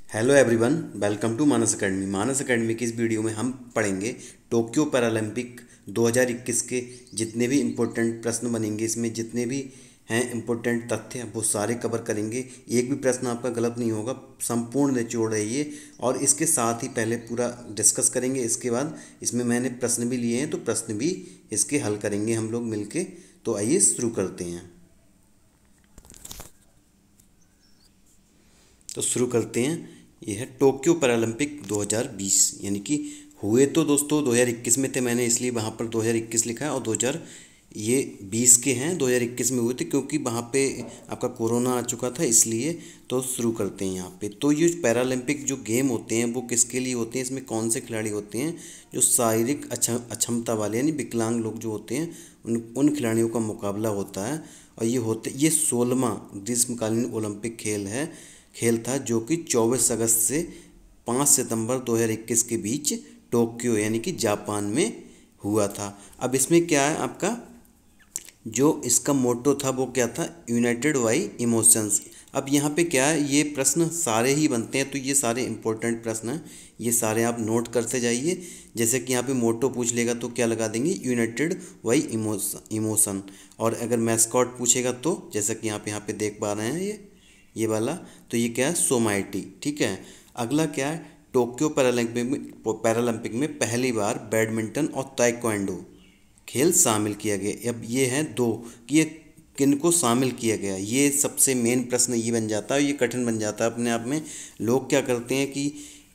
Hello everyone, welcome to Manas Academy. Manas Academy की इस video में हम पढ़ेंगे टोक्यो पैरालंपिक 2021 के जितने भी इम्पोर्टेंट प्रश्न बनेंगे। इसमें जितने भी हैं इम्पोर्टेंट तथ्य वो सारे कवर करेंगे। एक भी प्रश्न आपका गलत नहीं होगा, संपूर्ण निचोड़ है ये। और इसके साथ ही पहले पूरा डिस्कस करेंगे, इसके बाद इसमें मैंने प्रश्न भी लिए हैं तो प्रश्न भी इसके हल करेंगे हम लोग मिलके। तो आइए शुरू करते हैं। तो शुरू करते हैं। यह है टोक्यो पैरालंपिक 2020, यानी कि हुए तो दोस्तों 2021 में थे, मैंने इसलिए वहाँ पर 2021 लिखा है। और 2000 ये 20 के हैं, 2021 में हुए थे क्योंकि वहाँ पे आपका कोरोना आ चुका था इसलिए। तो शुरू करते हैं यहाँ पे। तो ये पैरालंपिक जो गेम होते हैं वो किसके लिए होते हैं, इसमें कौन से खिलाड़ी होते हैं जो शारीरिक अक्षमता वाले यानी विकलांग लोग जो होते हैं उन खिलाड़ियों का मुकाबला होता है। और ये 16वां ग्रीष्मकालीन ओलंपिक खेल था जो कि 24 अगस्त से 5 सितंबर 2021 के बीच टोक्यो यानी कि जापान में हुआ था। अब इसमें क्या है, आपका जो इसका मोटो था वो क्या था, यूनाइटेड बाई इमोशंस। अब यहाँ पे क्या है, ये प्रश्न सारे ही बनते हैं तो ये सारे इंपॉर्टेंट प्रश्न हैं, ये सारे आप नोट करते जाइए। जैसे कि यहाँ पे मोटो पूछ लेगा तो क्या लगा देंगे, यूनाइटेड बाई इमोशन। और अगर मैस्कॉट पूछेगा तो जैसा कि यहाँ पे देख पा रहे हैं ये वाला, तो ये क्या है, सोमाइटी। ठीक है। अगला क्या है, टोक्यो पैरालंपिक में पहली बार बैडमिंटन और ताइक्वांडो खेल शामिल किया गया। अब ये हैं दो कि ये किन को शामिल किया गया, ये सबसे मेन प्रश्न ये बन जाता है। ये कठिन बन जाता है अपने आप में। लोग क्या करते हैं कि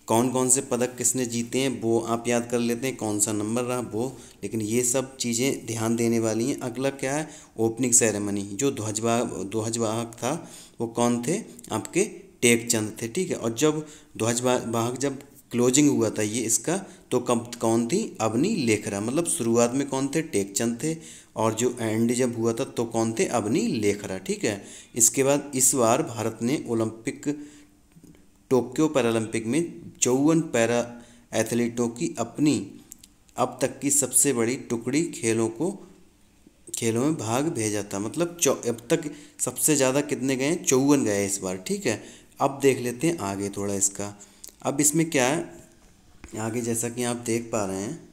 कौन कौन से पदक किसने जीते हैं वो आप याद कर लेते हैं, कौन सा नंबर रहा वो, लेकिन ये सब चीज़ें ध्यान देने वाली हैं। अगला क्या है, ओपनिंग सेरेमनी। जो ध्वजवाहक था वो कौन थे, आपके टेकचंद थे। ठीक है। और जब ध्वजवाहक जब क्लोजिंग हुआ था ये इसका, तो कौन थी, अवनी लेखरा। मतलब शुरुआत में कौन थे, टेकचंद थे, और जो एंड जब हुआ था तो कौन थे, अवनी लेखरा। ठीक है। इसके बाद इस बार भारत ने टोक्यो पैरालंपिक में 54 पैरा एथलीटों की अपनी अब तक की सबसे बड़ी टुकड़ी खेलों में भाग भेजा था। मतलब अब तक सबसे ज़्यादा कितने गए, 54 गए इस बार। ठीक है। अब देख लेते हैं आगे थोड़ा इसका। अब इसमें क्या है, आगे जैसा कि आप देख पा रहे हैं,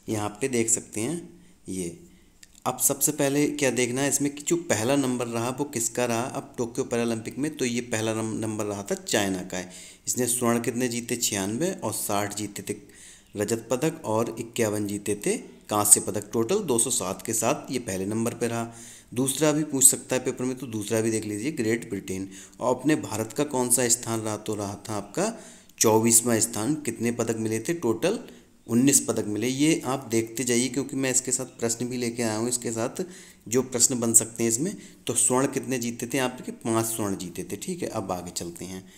यहाँ पे देख सकते हैं ये। अब सबसे पहले क्या देखना है इसमें कि जो पहला नंबर रहा वो किसका रहा। अब टोक्यो पैरालंपिक में तो ये पहला नंबर रहा था चाइना का है। इसने स्वर्ण कितने जीते, 96, और 60 जीते थे रजत पदक, और 51 जीते थे कांस्य पदक। टोटल 207 के साथ ये पहले नंबर पे रहा। दूसरा भी पूछ सकता है पेपर में, तो दूसरा भी देख लीजिए, ग्रेट ब्रिटेन। और अपने भारत का कौन सा स्थान रहा, तो रहा था आपका 24वां स्थान। कितने पदक मिले थे, टोटल 19 पदक मिले। ये आप देखते जाइए क्योंकि मैं इसके साथ प्रश्न भी लेके आया हूँ, इसके साथ जो प्रश्न बन सकते हैं इसमें। तो स्वर्ण कितने जीते थे आपके, 5 स्वर्ण जीते थे। ठीक है। अब आगे चलते हैं।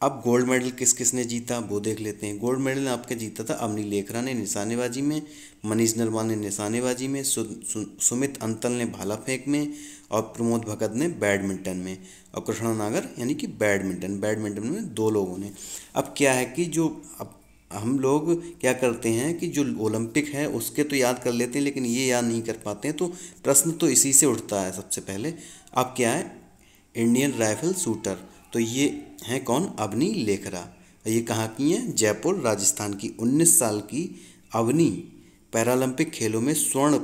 अब गोल्ड मेडल किस किस ने जीता वो देख लेते हैं। गोल्ड मेडल आपके जीता था अवनी लेखरा ने निशानेबाजी में, मनीष नरवाल ने निशानेबाजी में, सुमित अंतल ने भाला फेंक में, और प्रमोद भगत ने बैडमिंटन में, और कृष्णा नागर यानी कि बैडमिंटन में 2 लोगों ने। अब क्या है कि जो अब हम लोग क्या करते हैं कि जो ओलंपिक है उसके तो याद कर लेते हैं, लेकिन ये याद नहीं कर पाते हैं। तो प्रश्न तो इसी से उठता है सबसे पहले। अब क्या है, इंडियन राइफल शूटर, तो ये हैं कौन, अवनी लेखरा। ये कहाँ की हैं, जयपुर राजस्थान की। 19 साल की अवनी पैरालंपिक खेलों में स्वर्ण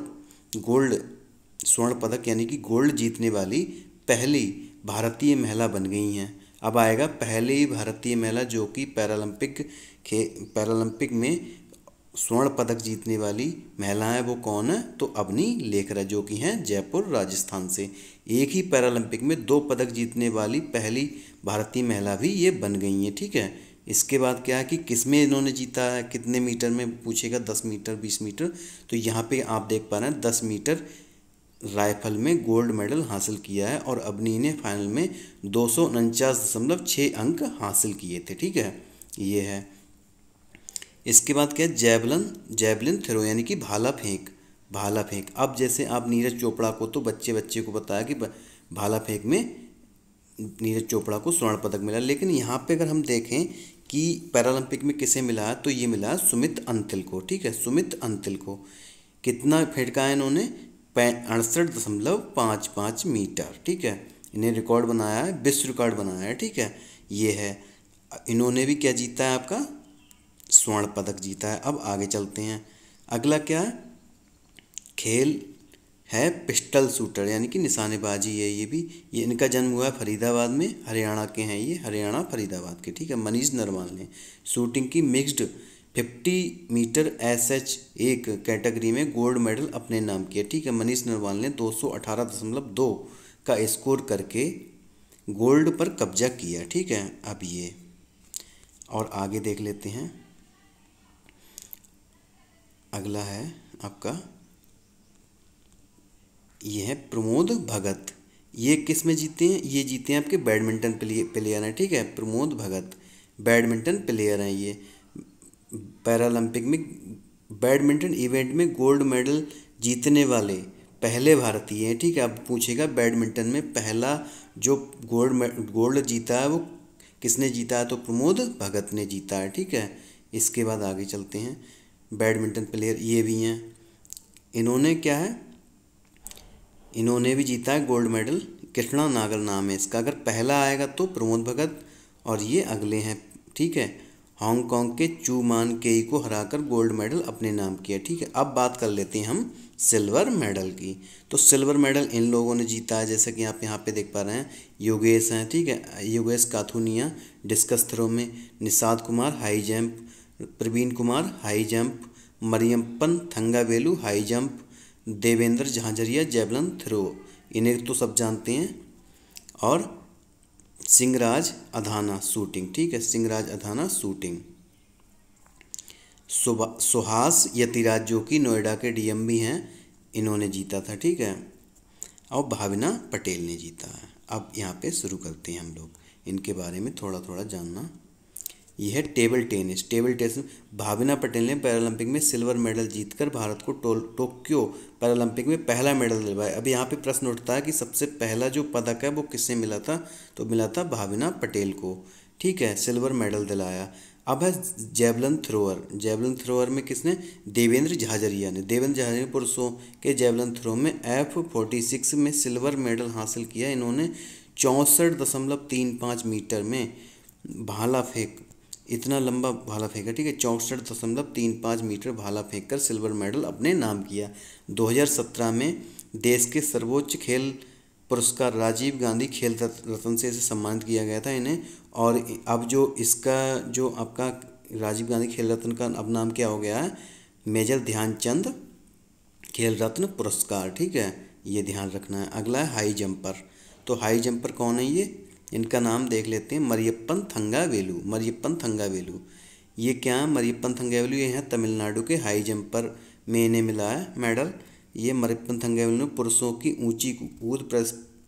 पदक यानी कि गोल्ड जीतने वाली पहली भारतीय महिला बन गई हैं। अब आएगा पहली भारतीय महिला जो कि पैरालंपिक में स्वर्ण पदक जीतने वाली महिला है, वो कौन है, तो अवनी लेखरा, जो कि हैं जयपुर राजस्थान से। एक ही पैरालंपिक में 2 पदक जीतने वाली पहली भारतीय महिला भी ये बन गई हैं। ठीक है। इसके बाद क्या है कि किसमें इन्होंने जीता है, कितने मीटर में पूछेगा, 10 मीटर, 20 मीटर। तो यहाँ पे आप देख पा रहे हैं 10 मीटर राइफल में गोल्ड मेडल हासिल किया है, और अवनी ने फाइनल में 249.6 अंक हासिल किए थे। ठीक है। ये है। इसके बाद क्या है, जेवलिन थ्रो यानी कि भाला फेंक। अब जैसे आप नीरज चोपड़ा को तो बच्चे को बताया कि भाला फेंक में नीरज चोपड़ा को स्वर्ण पदक मिला, लेकिन यहाँ पे अगर हम देखें कि पैरालंपिक में किसे मिला है, तो ये मिला है सुमित अंतिल को। ठीक है। सुमित अंतिल को कितना फेंका है इन्होंने, 68.55 मीटर। ठीक है। इन्हें रिकॉर्ड बनाया है, विश्व रिकॉर्ड बनाया है। ठीक है। ये है। इन्होंने भी क्या जीता है, आपका स्वर्ण पदक जीता है। अब आगे चलते हैं। अगला क्या है, खेल है पिस्टल शूटर यानी कि निशानेबाजी है ये भी। ये इनका जन्म हुआ है फरीदाबाद में, हरियाणा के हैं ये, हरियाणा फरीदाबाद के, ठीक है। मनीष नरवाल ने शूटिंग की मिक्स्ड 50 मीटर SH एक कैटेगरी में गोल्ड मेडल अपने नाम किया, ठीक है। मनीष नरवाल ने 218.2 का स्कोर करके गोल्ड पर कब्जा किया, ठीक है। अब ये और आगे देख लेते हैं। अगला है आपका, ये है प्रमोद भगत। ये किस में जीते हैं, ये जीते हैं आपके बैडमिंटन प्लेयर हैं, ठीक है। प्रमोद भगत बैडमिंटन प्लेयर हैं ये। पैरालंपिक में बैडमिंटन इवेंट में गोल्ड मेडल जीतने वाले पहले भारतीय हैं, ठीक है। अब पूछेगा बैडमिंटन में पहला जो गोल्ड जीता है वो किसने जीता है, तो प्रमोद भगत ने जीता है, ठीक है। इसके बाद आगे चलते हैं। बैडमिंटन प्लेयर ये भी हैं, इन्होंने क्या है, इन्होंने भी जीता है गोल्ड मेडल। कृष्णा नागल नाम है इसका। अगर पहला आएगा तो प्रमोद भगत, और ये अगले हैं, ठीक है। हांगकांग के चू मान केई को हराकर गोल्ड मेडल अपने नाम किया, ठीक है। अब बात कर लेते हैं हम सिल्वर मेडल की। तो सिल्वर मेडल इन लोगों ने जीता है, जैसे कि आप यहाँ पे देख पा रहे हैं। योगेश हैं, ठीक है, योगेश काथुनिया डिस्कस थ्रो में, Nishad Kumar high jump, Praveen Kumar high jump, Mariyappan Thangavelu high jump, Devendra Jhajharia javelin throw, इन्हें तो सब जानते हैं। और सिंहराज अधाना शूटिंग, ठीक है, सिंहराज अधाना शूटिंग। सुहास यतिराज जो कि नोएडा के DM भी हैं, इन्होंने जीता था, ठीक है। और भावना पटेल ने जीता है। अब यहाँ पे शुरू करते हैं हम लोग इनके बारे में थोड़ा थोड़ा जानना। यह है टेबल टेनिस। टेबल टेनिस भावना पटेल ने पैरालंपिक में सिल्वर मेडल जीतकर भारत को टोक्यो पैरालंपिक में पहला मेडल दिलवाया। अब यहाँ पे प्रश्न उठता है कि सबसे पहला जो पदक है वो किससे मिला था, तो मिला था भावना पटेल को, ठीक है, सिल्वर मेडल दिलाया। अब है जेवलिन थ्रोअर। जेवलिन थ्रोअर में किसने, देवेंद्र झाझरिया ने। देवेंद्र झाझरिया ने पुरुषों के जेवलिन थ्रो में F46 में सिल्वर मेडल हासिल किया। इन्होंने 64.35 मीटर में भाला फेंक, इतना लंबा भाला फेंका, ठीक है, 64.35 मीटर भाला फेंककर सिल्वर मेडल अपने नाम किया। 2017 में देश के सर्वोच्च खेल पुरस्कार राजीव गांधी खेल रत्न से इसे सम्मानित किया गया था इन्हें। और अब जो इसका जो आपका राजीव गांधी खेल रत्न का अब नाम क्या हो गया है, मेजर ध्यानचंद खेल रत्न पुरस्कार, ठीक है, ये ध्यान रखना है। अगला है हाई जंपर। तो हाई जंपर कौन है ये, इनका नाम देख लेते हैं, मरियप्पन थंगावेलु। मरियप्पन थंगावेलु ये क्या है, मरियप्पन थंगावेलु ये हैं तमिलनाडु के। हाई जंपर में इन्हें मिला है मेडल। ये मरियप्पन थंगावेलु ने पुरुषों की ऊंची कूद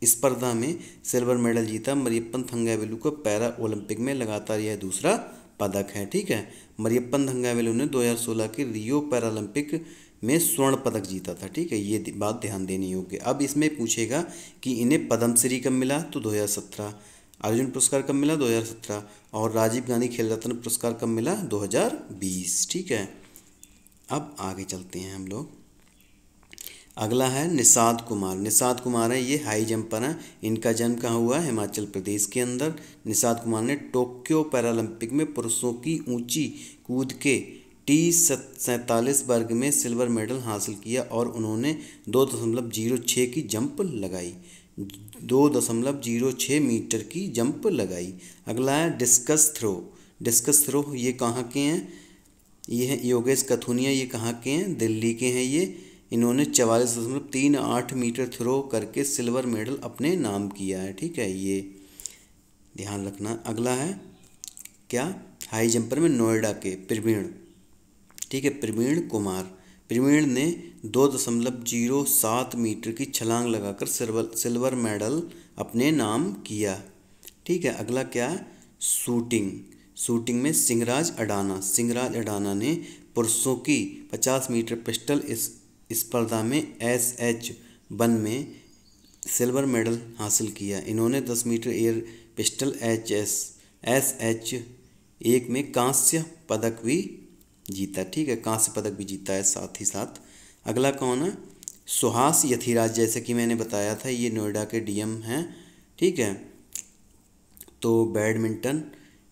स्पर्धा में सिल्वर मेडल जीता। मरियप्पन थंगावेलु को पैरा ओलंपिक में लगातार यह दूसरा पदक है, ठीक है। मरियप्पन थंगावेलु ने 2016 के रियो पैरालंपिक में स्वर्ण पदक जीता था, ठीक है, ये बात ध्यान देनी होगी। अब इसमें पूछेगा कि इन्हें पद्मश्री कब मिला, तो 2017। अर्जुन पुरस्कार कब मिला, 2017। और राजीव गांधी खेल रत्न पुरस्कार कब मिला, 2020, ठीक है। अब आगे चलते हैं हम लोग। अगला है निषाद कुमार। निषाद कुमार है ये हाई जंपर हैं। इनका जन्म कहाँ हुआ है, हिमाचल प्रदेश के अंदर। निषाद कुमार ने टोक्यो पैरालंपिक में पुरुषों की ऊंची कूद के T47 वर्ग में सिल्वर मेडल हासिल किया और उन्होंने 2.06 की जंप लगाई, 2.06 मीटर की जंप लगाई। अगला है डिस्कस थ्रो। डिस्कस थ्रो ये कहाँ के हैं, ये हैं योगेश कथुनिया, ये कहाँ के हैं, दिल्ली के हैं ये। इन्होंने 44.38 मीटर थ्रो करके सिल्वर मेडल अपने नाम किया है, ठीक है, ये ध्यान रखना। अगला है क्या, हाई जंपर में नोएडा के प्रवीण, ठीक है, प्रवीण कुमार। प्रवीण ने 2.07 मीटर की छलांग लगाकर सिल्वर मेडल अपने नाम किया, ठीक है। अगला क्या है, शूटिंग। शूटिंग में सिंहराज अडाना। सिंहराज अडाना ने पुरुषों की 50 मीटर पिस्टल स्पर्धा में SH1 में सिल्वर मेडल हासिल किया। इन्होंने 10 मीटर एयर पिस्टल SH1 में कांस्य पदक भी जीता, ठीक है, कांस्य पदक भी जीता है साथ ही साथ। अगला कौन है, सुहास यथिराज, जैसे कि मैंने बताया था ये नोएडा के DM हैं, ठीक है। तो बैडमिंटन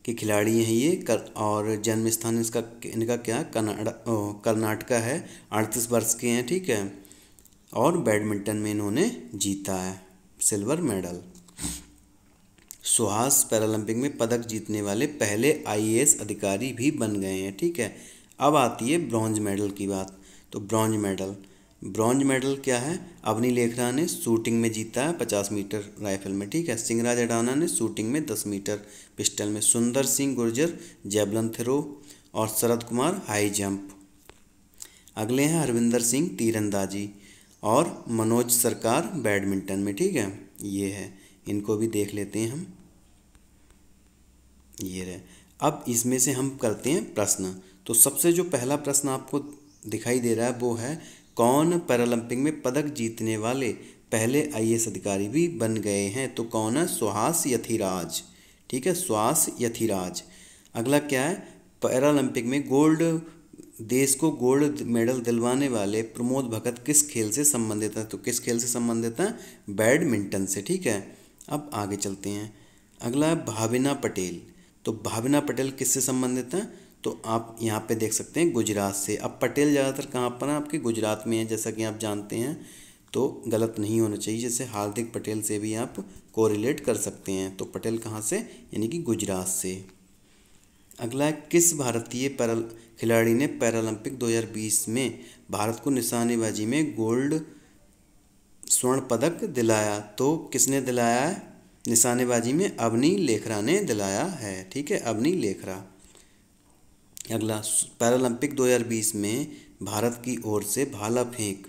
के खिलाड़ी हैं ये और जन्म स्थान इनका क्या कर्नाटका है। 38 वर्ष के हैं, ठीक है। और बैडमिंटन में इन्होंने जीता है सिल्वर मेडल। सुहास पैरालंपिक में पदक जीतने वाले पहले IAS अधिकारी भी बन गए हैं, ठीक है। अब आती है ब्रॉन्ज मेडल की बात। तो ब्रॉन्ज मेडल क्या है? अवनी लेखरा ने शूटिंग में जीता है 50 मीटर राइफल में, ठीक है। सिंगराज अडाना ने शूटिंग में 10 मीटर पिस्टल में, सुंदर सिंह गुर्जर जेवलिन थ्रो और शरद कुमार हाई जंप। अगले हैं हरविंदर सिंह तीरंदाजी और मनोज सरकार बैडमिंटन में, ठीक है। ये है, इनको भी देख लेते हैं हम। ये रहे। अब इसमें से हम करते हैं प्रश्न। तो सबसे जो पहला प्रश्न आपको दिखाई दे रहा है वो है, कौन पैरालंपिक में पदक जीतने वाले पहले IAS अधिकारी भी बन गए हैं? तो कौन है? सुहास यथिराज, ठीक है, सुहास यथिराज। अगला क्या है? पैरालंपिक में देश को गोल्ड मेडल दिलवाने वाले प्रमोद भगत किस खेल से संबंधित है? तो किस खेल से संबंधित है? बैडमिंटन से, ठीक है। अब आगे चलते हैं। अगला है भाविना पटेल। तो भाविना पटेल किससे संबंधित है? तो आप यहाँ पे देख सकते हैं गुजरात से। अब पटेल ज़्यादातर कहाँ पर है? आपके गुजरात में है, जैसा कि आप जानते हैं, तो गलत नहीं होना चाहिए। जैसे हार्दिक पटेल से भी आप कोरिलेट कर सकते हैं। तो पटेल कहाँ से? यानी कि गुजरात से। अगला है, किस भारतीय खिलाड़ी ने पैरालंपिक 2020 में भारत को निशानेबाजी में स्वर्ण पदक दिलाया? तो किसने दिलाया है? निशानेबाजी में अवनी लेखरा ने दिलाया है, ठीक है, अवनी लेखरा। अगला, पैरालंपिक 2020 में भारत की ओर से भाला फेंक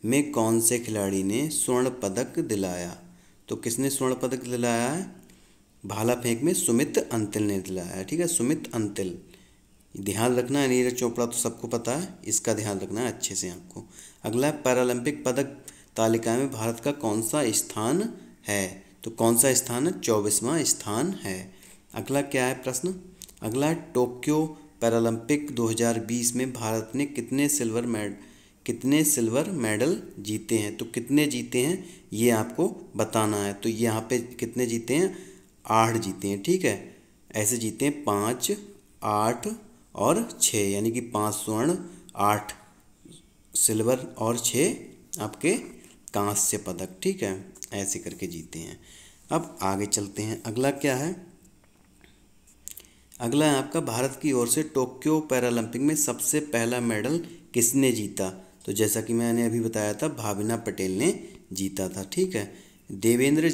में कौन से खिलाड़ी ने स्वर्ण पदक दिलाया? तो किसने स्वर्ण पदक दिलाया है? भाला फेंक में सुमित अंतिल ने दिलाया है, ठीक है, सुमित अंतिल। ध्यान रखना है, नीरज चोपड़ा तो सबको पता है, इसका ध्यान रखना है अच्छे से आपको। अगला, पैरालंपिक पदक तालिका में भारत का कौन सा स्थान है? तो कौन सा स्थान है? 24वां स्थान है। अगला क्या है प्रश्न? अगला, टोक्यो पैरालंपिक 2020 में भारत ने कितने सिल्वर मेडल जीते हैं? तो कितने जीते हैं ये आपको बताना है। तो यहाँ पे कितने जीते हैं? 8 जीते हैं, ठीक है। ऐसे जीते हैं 5, 8 और 6, यानी कि 5 स्वर्ण, 8 सिल्वर और 6 आपके कांस्य पदक, ठीक है, ऐसे करके जीते हैं। अब आगे चलते हैं। अगला क्या है? अगला है आपका, भारत की ओर से टोक्यो पैरालंपिक में सबसे पहला मेडल किसने जीता? तो जैसा कि मैंने अभी बताया था, भाविना पटेल ने जीता था, ठीक है। देवेंद्र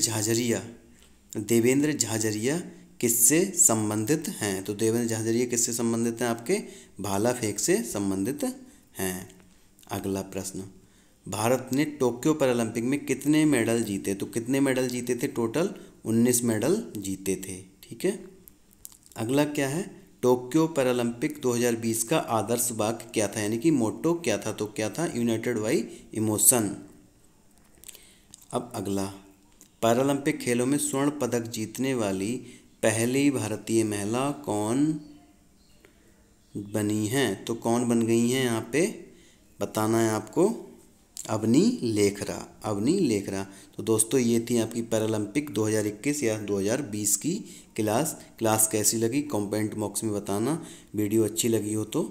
झाझरिया किससे संबंधित हैं? तो देवेंद्र झाझरिया किससे संबंधित हैं? आपके भाला फेंक से संबंधित हैं। अगला प्रश्न, भारत ने टोक्यो पैरालंपिक में कितने मेडल जीते? तो कितने मेडल जीते थे? टोटल 19 मेडल जीते थे, ठीक है। अगला क्या है? टोक्यो पैरालंपिक 2020 का आदर्श वाक्य क्या था, यानी कि मोटो क्या था? तो क्या था? United by emotion. अब अगला, पैरालंपिक खेलों में स्वर्ण पदक जीतने वाली पहली भारतीय महिला कौन बनी हैं? तो कौन बन गई हैं यहाँ पे बताना है आपको। अवनी लेखरा। तो दोस्तों, ये थी आपकी पैरालंपिक 2021 या 2020 की क्लास कैसी लगी कमेंट बॉक्स में बताना। वीडियो अच्छी लगी हो तो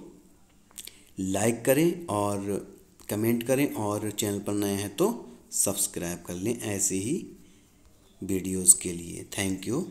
लाइक करें और कमेंट करें, और चैनल पर नए हैं तो सब्सक्राइब कर लें ऐसे ही वीडियोस के लिए। Thank you.